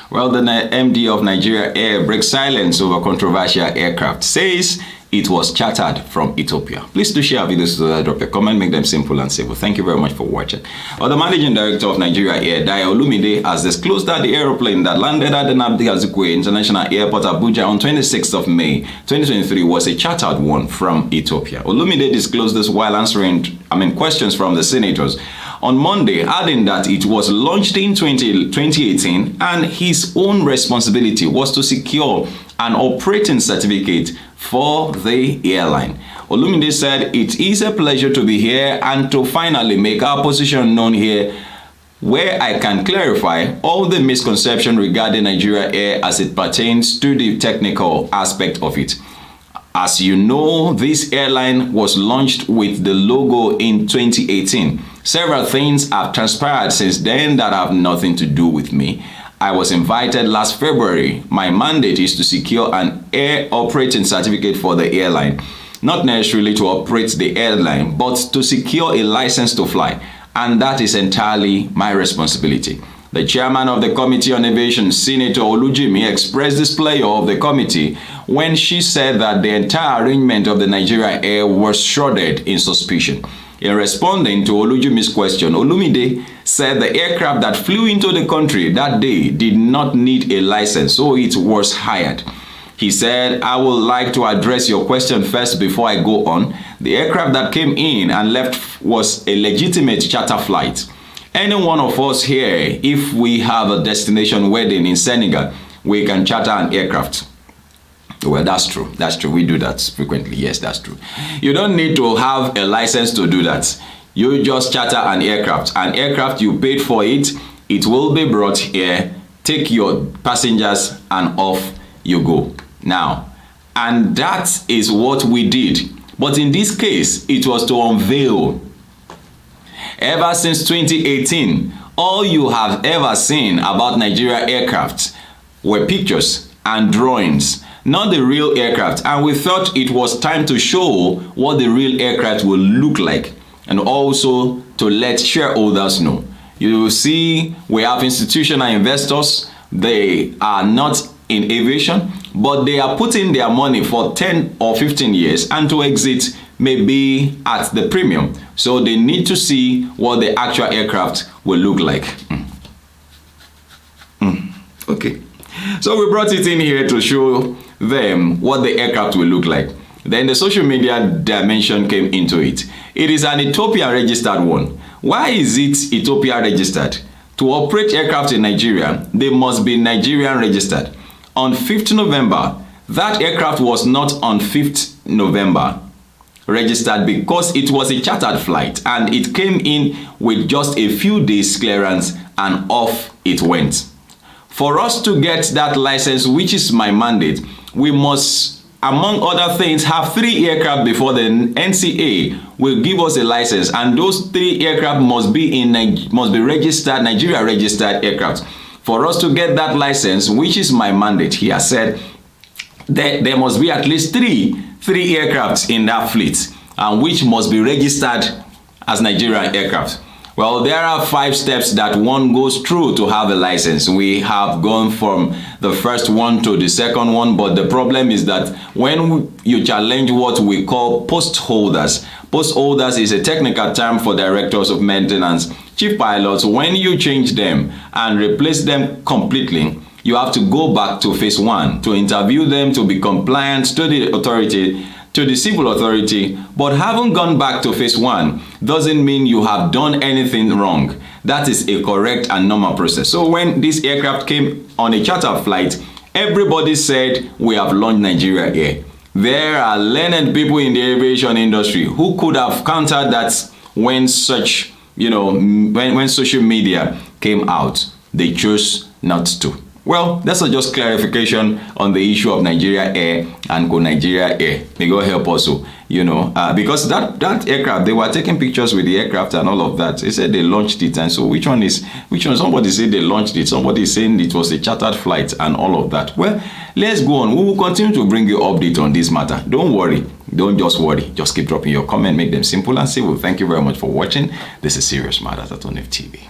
Well, the MD of Nigeria Air breaks silence over controversial aircraft, says it was chartered from Ethiopia. Please do share videos to drop a comment, make them simple and simple. Thank you very much for watching. Well, the managing director of Nigeria Air, Dayo Olumide, has disclosed that the aeroplane that landed at the Nnamdi Azikiwe International Airport, Abuja, on 26th of May 2023 was a chartered one from Ethiopia. Olumide disclosed this while answering questions from the senators on Monday, adding that it was launched in 2018 and his own responsibility was to secure an operating certificate for the airline. Olumide said, "It is a pleasure to be here and to finally make our position known here, where I can clarify all the misconception regarding Nigeria Air as it pertains to the technical aspect of it. As you know, this airline was launched with the logo in 2018. Several things have transpired since then that have nothing to do with me. I was invited last February. My mandate is to secure an air operating certificate for the airline, not necessarily to operate the airline, but to secure a license to fly, and that is entirely my responsibility." The chairman of the Committee on Aviation, Senator Olujimi, expressed displeasure of the committee when she said that the entire arrangement of the Nigeria Air was shrouded in suspicion. In responding to Olujimi's question, Olumide said the aircraft that flew into the country that day did not need a license, so it was hired. He said, "I would like to address your question first before I go on. The aircraft that came in and left was a legitimate charter flight. Any one of us here, if we have a destination wedding in Senegal, we can charter an aircraft." Well, that's true. That's true. We do that frequently. Yes, that's true. You don't need to have a license to do that. You just charter an aircraft. An aircraft, you paid for it. It will be brought here. Take your passengers and off you go. Now, and that is what we did. But in this case, it was to unveil. Ever since 2018, all you have ever seen about Nigeria aircraft were pictures and drawings, not the real aircraft. And we thought it was time to show what the real aircraft will look like, and also to let shareholders know. You will see we have institutional investors. They are not in aviation, but they are putting their money for 10 or 15 years and to exit maybe at the premium. So they need to see what the actual aircraft will look like. Okay. So we brought it in here to show them what the aircraft will look like. Then the social media dimension came into it. It is an Ethiopia registered one. Why is it Ethiopia registered? To operate aircraft in Nigeria, they must be Nigerian registered. On 5th November, that aircraft was not on 5th November registered because it was a chartered flight and it came in with just a few days clearance and off it went. For us to get that license, which is my mandate, we must, among other things, have 3 aircraft before the NCA will give us a license, and those 3 aircraft must be registered, Nigeria registered aircraft. For us to get that license, which is my mandate, he has said that there must be at least three aircrafts in that fleet, and which must be registered as Nigerian aircraft. Well, there are 5 steps that one goes through to have a license. We have gone from the first one to the second one, but the problem is that when you challenge what we call post holders is a technical term for directors of maintenance, chief pilots. When you change them and replace them completely, you have to go back to phase 1 to interview them to be compliant to the authority, to the civil authority. But having gone back to phase 1 doesn't mean you have done anything wrong. That is a correct and normal process. So when this aircraft came on a charter flight, everybody said we have launched Nigeria Air. There are learned people in the aviation industry who could have countered that when such, when social media came out. They chose not to. Well, that's just clarification on the issue of Nigeria Air and Go Nigeria Air. May God help also, because that aircraft, they were taking pictures with the aircraft and all of that. They said they launched it, and so which one? Somebody said they launched it. Somebody is saying it was a chartered flight and all of that. Well, let's go on. We will continue to bring you update on this matter. Don't worry. Don't just worry. Just keep dropping your comment. Make them simple and simple. Thank you very much for watching. This is Serious Matters at ONIF TV.